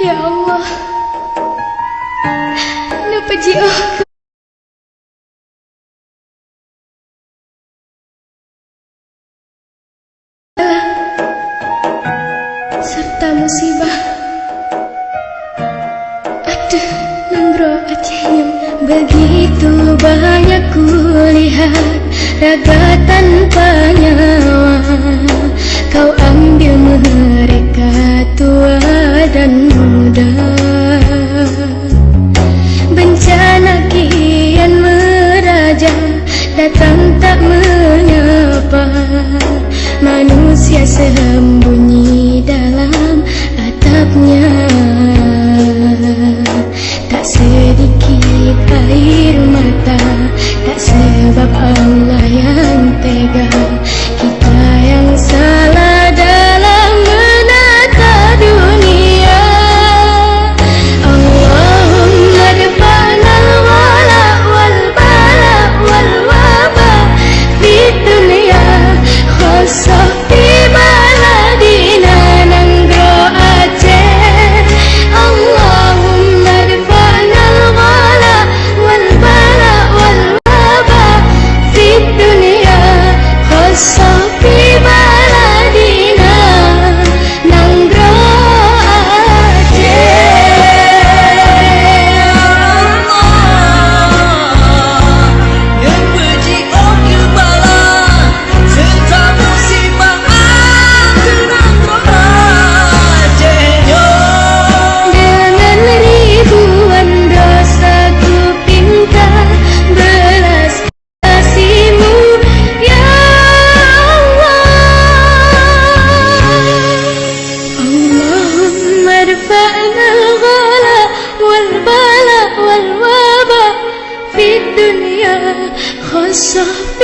Ya Allah, napaji aku serta musibah. Aduh, Nanggro Acehnya begitu banyak kulihat raga tanpa nyawa. Kau ambil mereka tua dan muda. Bencana kian meraja, datang tak menyapa. Manusia sembunyi dalam atapnya. Tak sedikit air mata, tak sebab Allah yang tega. Kita yang salah dalam menata dunia. Allahumma dafa'nal wala wal bala wal waba fi dunia khusus fi baladina Nanggro Aceh. Allahumma dafa'nal wala wal bala wal waba fi dunia khusus fi baladina Nanggro Aceh. Yang beji okil bala serta musibah Nanggro Acehnya. Dengan ribuan dosa ku pinta belas kasih-Mu, ya Allah. Allahumma dafa'nal ghala wal bala wal waba fi dunya khusus